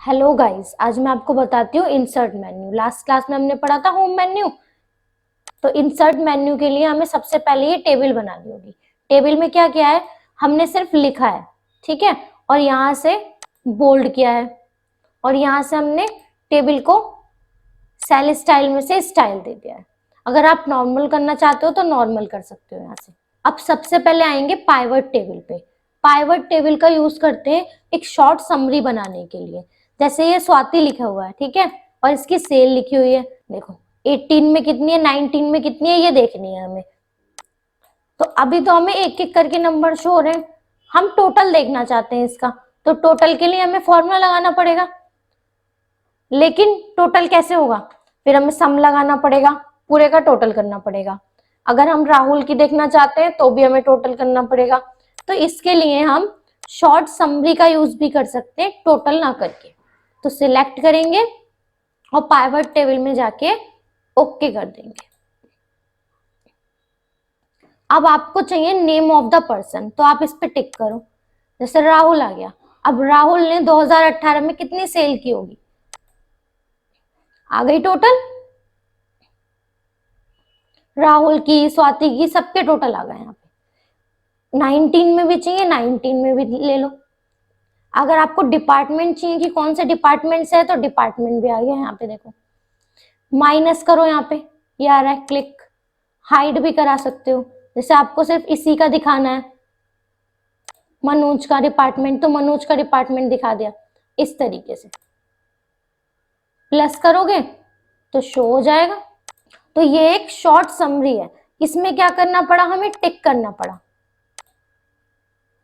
Hello guys, आज मैं आपको बताती हूँ इंसर्ट मेन्यू। लास्ट क्लास में हमने पढ़ा था होम मेन्यू। तो इंसर्ट मेन्यू के लिए हमें सबसे पहले ये टेबल बनानी होगी। टेबल में क्या किया है, हमने सिर्फ लिखा है, ठीक है, और यहाँ से बोल्ड किया है, और यहाँ से हमने टेबल को सेल स्टाइल में से स्टाइल दे दिया है। अगर आप नॉर्मल करना चाहते हो तो नॉर्मल कर सकते हो यहाँ से। अब सबसे पहले आएंगे पाइवट टेबल पे। पाइवट टेबल का यूज करते हैं एक शॉर्ट समरी बनाने के लिए। जैसे ये स्वाति लिखा हुआ है, ठीक है, और इसकी सेल लिखी हुई है। देखो 18 में कितनी है, 19 में कितनी है, ये देखनी है हमें। तो अभी तो हमें एक एक करके नंबर शो हो रहे हैं, हम टोटल देखना चाहते हैं इसका। तो टोटल के लिए हमें फॉर्मूला लगाना पड़ेगा, लेकिन टोटल कैसे होगा, फिर हमें सम लगाना पड़ेगा, पूरे का टोटल करना पड़ेगा। अगर हम राहुल की देखना चाहते हैं तो भी हमें टोटल करना पड़ेगा। तो इसके लिए हम शॉर्ट समरी का यूज भी कर सकते हैं टोटल ना करके। तो सिलेक्ट करेंगे और पाइवट टेबल में जाके ओके कर देंगे। अब आपको चाहिए नेम ऑफ द पर्सन, तो आप इस पे टिक करो। जैसे राहुल आ गया। अब राहुल ने 2018 में कितनी सेल की होगी, आ गई टोटल। राहुल की, स्वाति की, सबके टोटल आ गए यहाँ पे। 19 में भी चाहिए, 19 में भी ले लो। अगर आपको डिपार्टमेंट चाहिए कि कौन से डिपार्टमेंट से है, तो डिपार्टमेंट भी आ गया यहाँ पे। देखो माइनस करो, यहाँ पे ये आ रहा है क्लिक। हाइड भी करा सकते हो, जैसे आपको सिर्फ इसी का दिखाना है, मनोज का डिपार्टमेंट, तो मनोज का डिपार्टमेंट दिखा दिया। इस तरीके से प्लस करोगे तो शो हो जाएगा। तो ये एक शॉर्ट समरी है। इसमें क्या करना पड़ा, हमें टिक करना पड़ा।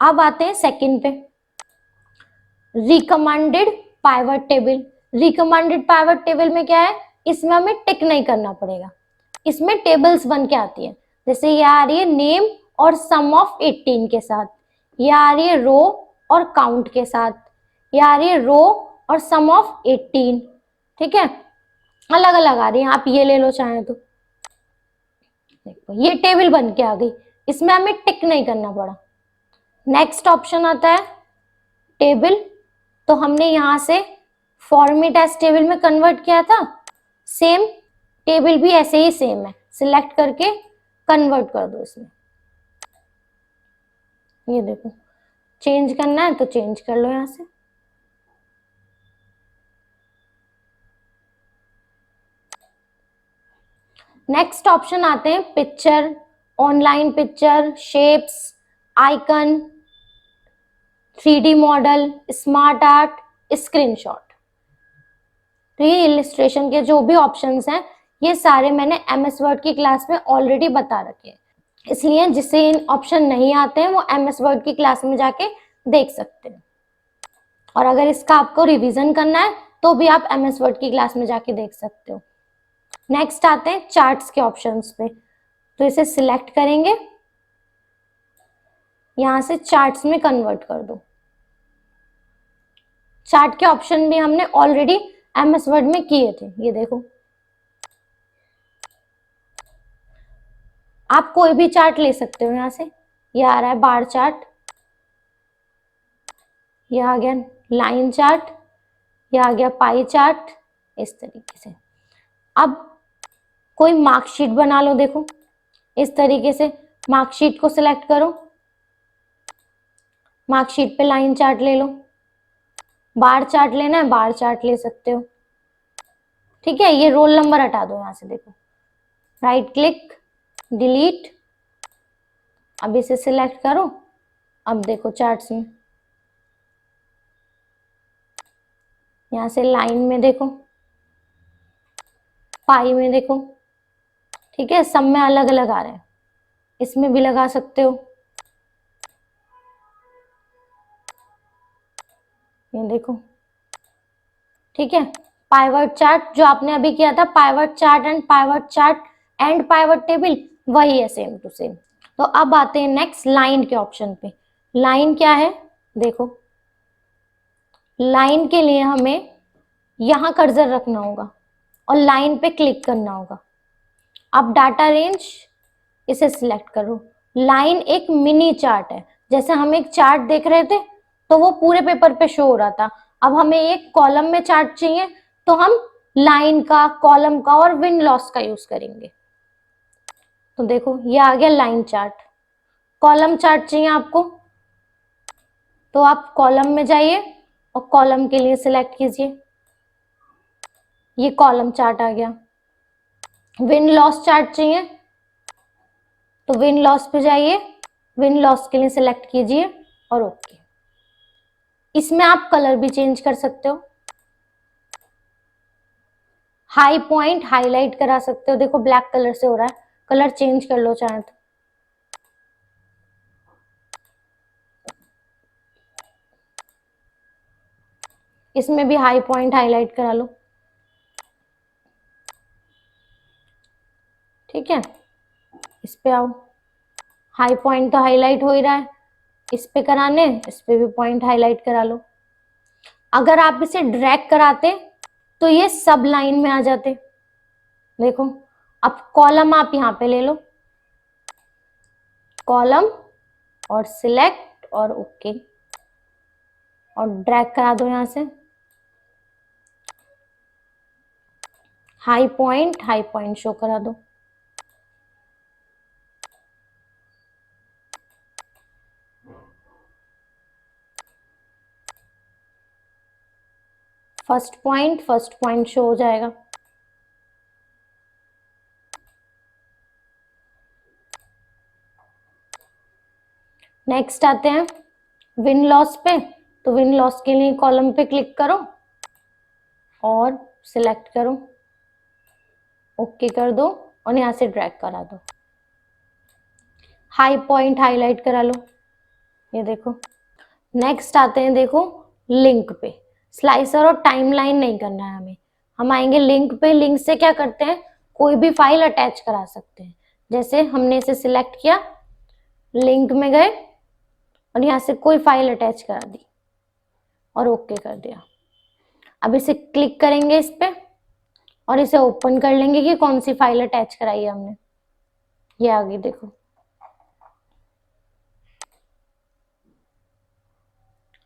अब आते हैं सेकंड पे, recommended pivot table. Recommended pivot table में क्या है, इसमें हमें टिक नहीं करना पड़ेगा। इसमें टेबल्स बन के आती है। जैसे ये आ रही है नेम और सम ऑफ 18 के साथ, ये आ रही है रो और काउंट के साथ, ये आ रही है रो और सम ऑफ 18, ठीक है, अलग अलग आ रही है। आप ये ले लो चाहे तो। देखो ये टेबल बन के आ गई, इसमें हमें टिक नहीं करना पड़ा। नेक्स्ट ऑप्शन आता है टेबल। तो हमने यहां से फॉर्मेट एज टेबल में कन्वर्ट किया था, सेम टेबल भी ऐसे ही सेम है। सिलेक्ट करके कन्वर्ट कर दो इसमें। ये देखो चेंज करना है तो चेंज कर लो यहां से। नेक्स्ट ऑप्शन आते हैं picture, online picture, shapes, icon, 3D model, smart art, screenshot. तो ये इलिस्ट्रेशन के जो भी ऑप्शंस हैं, ये सारे मैंने MS वर्ड की क्लास में ऑलरेडी बता रखे हैं, इसलिए जिससे इन ऑप्शन नहीं आते हैं वो MS वर्ड की क्लास में जाके देख सकते हैं। और अगर इसका आपको रिवीजन करना है तो भी आप MS वर्ड की क्लास में जाके देख सकते हो। नेक्स्ट आते हैं चार्ट्स के ऑप्शंस पे। तो इसे सिलेक्ट करेंगे, यहां से चार्ट्स में कन्वर्ट कर दो। चार्ट के ऑप्शन भी हमने ऑलरेडी MS वर्ड में किए थे, ये देखो। आप कोई भी चार्ट ले सकते हो यहां से। ये आ रहा है बार चार्ट, ये आ गया लाइन चार्ट, ये आ गया पाई चार्ट, इस तरीके से। अब कोई मार्कशीट बना लो, देखो इस तरीके से। मार्कशीट को सिलेक्ट करो, मार्कशीट पे लाइन चार्ट ले लो। बार चार्ट लेना है, बार चार्ट ले सकते हो, ठीक है। ये रोल नंबर हटा दो यहां से, देखो राइट क्लिक, डिलीट। अब इसे सिलेक्ट करो। अब देखो चार्ट्स में, यहां से लाइन में देखो, पाई में देखो, ठीक है, सब में अलग अलग आ रहे हैं। इसमें भी लगा सकते हो, ये देखो, ठीक है। पाइवट चार्ट जो आपने अभी किया था, pivot chart and pivot table, वही है सेम टू सेम। तो अब आते हैं नेक्स्ट लाइन के ऑप्शन पे। लाइन क्या है, देखो लाइन के लिए हमें यहां कर्सर रखना होगा और लाइन पे क्लिक करना होगा। अब डाटा रेंज, इसे सिलेक्ट करो। लाइन एक मिनी चार्ट है, जैसे हम एक चार्ट देख रहे थे तो वो पूरे पेपर पे शो हो रहा था। अब हमें एक कॉलम में चार्ट चाहिए, तो हम लाइन का, कॉलम का और विंड लॉस का यूज करेंगे। तो देखो ये आ गया लाइन चार्ट। कॉलम चार्ट चाहिए आपको, तो आप कॉलम में जाइए और कॉलम के लिए सिलेक्ट कीजिए, ये कॉलम चार्ट आ गया। विंड लॉस चार्ट चाहिए, तो विंड लॉस पे जाइए, विंड लॉस के लिए सिलेक्ट कीजिए और ओके। इसमें आप कलर भी चेंज कर सकते हो, हाई पॉइंट हाईलाइट करा सकते हो। देखो ब्लैक कलर से हो रहा है, कलर चेंज कर लो चाहे तो। इसमें भी हाई पॉइंट हाईलाइट करा लो, ठीक है। इस पे आओ, हाई पॉइंट तो हाईलाइट हो ही रहा है, इस पे कराने, इस पे भी पॉइंट हाईलाइट करा लो। अगर आप इसे ड्रैग कराते तो ये सब लाइन में आ जाते। देखो अब कॉलम आप यहाँ पे ले लो, कॉलम और सिलेक्ट और ओके, और ड्रैग करा दो यहां से, हाई पॉइंट शो करा दो। फर्स्ट पॉइंट शो हो जाएगा। नेक्स्ट आते हैं विंड लॉस पे, तो विंड लॉस के लिए कॉलम पे क्लिक करो और सिलेक्ट करो, ओके कर दो और यहां से ड्रैग करा दो, हाई पॉइंट हाईलाइट करा लो, ये देखो। नेक्स्ट आते हैं देखो लिंक पे। स्लाइसर और टाइमलाइन नहीं करना है हमें, हम आएंगे लिंक पे। लिंक से क्या करते हैं, कोई भी फाइल अटैच करा सकते हैं। जैसे हमने इसे सिलेक्ट किया, लिंक में गए और यहाँ से कोई फाइल अटैच करा दी और ओके कर दिया। अब इसे क्लिक करेंगे इस पे और इसे ओपन कर लेंगे कि कौन सी फाइल अटैच कराई है हमने। ये आ गई देखो।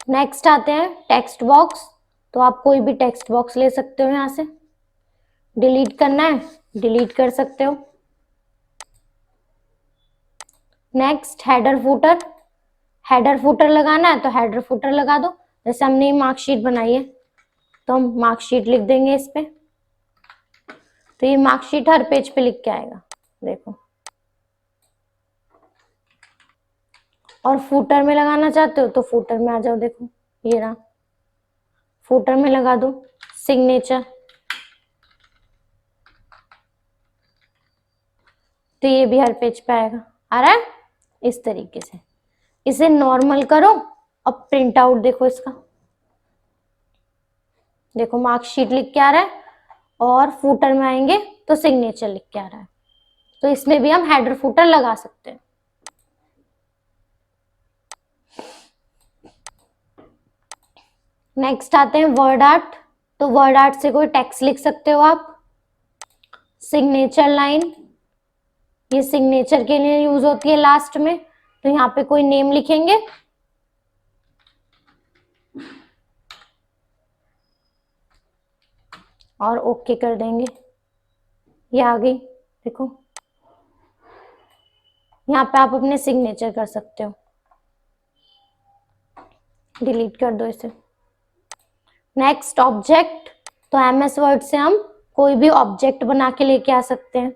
नेक्स्ट आते हैं टेक्स्ट बॉक्स, तो आप कोई भी टेक्स्ट बॉक्स ले सकते हो, यहाँ से डिलीट करना है डिलीट कर सकते हो। नेक्स्ट हेडर फुटर लगाना है तो हेडर फुटर लगा दो। जैसे हमने मार्कशीट बनाई है तो हम मार्कशीट लिख देंगे इस पे, तो ये मार्कशीट हर पेज पे लिख के आएगा, देखो। और फुटर में लगाना चाहते हो तो फुटर में आ जाओ, देखो ये रहा, फुटर में लगा दो सिग्नेचर, तो ये भी हर पेज पे आएगा। आ रहा है इस तरीके से। इसे नॉर्मल करो और प्रिंट आउट देखो इसका, देखो मार्कशीट लिख के आ रहा है और फुटर में आएंगे तो सिग्नेचर लिख के आ रहा है। तो इसमें भी हम हेडर फुटर लगा सकते हैं। नेक्स्ट आते हैं वर्ड आर्ट, तो वर्ड आर्ट से कोई टेक्स्ट लिख सकते हो आप। सिग्नेचर लाइन, ये सिग्नेचर के लिए यूज होती है लास्ट में, तो यहाँ पे कोई नेम लिखेंगे और ओके कर देंगे, ये आ गई देखो। यहाँ पे आप अपने सिग्नेचर कर सकते हो, डिलीट कर दो इसे। नेक्स्ट ऑब्जेक्ट, तो एमएस वर्ड से हम कोई भी ऑब्जेक्ट बना के लेके आ सकते हैं।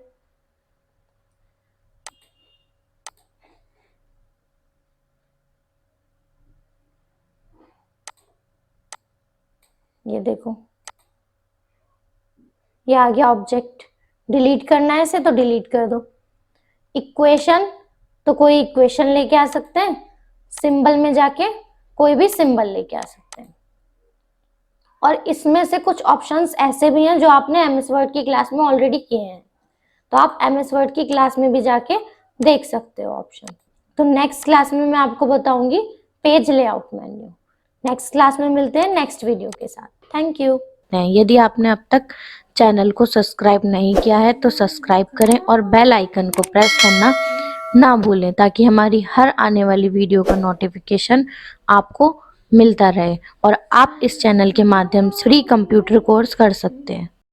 ये देखो ये आ गया ऑब्जेक्ट। डिलीट करना है इसे तो डिलीट कर दो। इक्वेशन, तो कोई इक्वेशन लेके आ सकते हैं, सिंबल में जाके कोई भी सिंबल लेके आ सकते हैं। और इसमें से कुछ ऑप्शंस ऐसे भी हैं जो आपने एमएस वर्ड की क्लास में ऑलरेडी किए हैं, तो आप एमएस वर्ड की क्लास में भी जाके देख सकते हो ऑप्शन। तो नेक्स्ट क्लास में मैं आपको बताऊंगी page layout menu. Next class में मिलते हैं नेक्स्ट वीडियो के साथ। Thank you. यदि आपने अब तक चैनल को सब्सक्राइब नहीं किया है तो सब्सक्राइब करें और बेल आइकन को प्रेस करना ना भूलें, ताकि हमारी हर आने वाली वीडियो का नोटिफिकेशन आपको मिलता रहे और आप इस चैनल के माध्यम से फ्री कंप्यूटर कोर्स कर सकते हैं।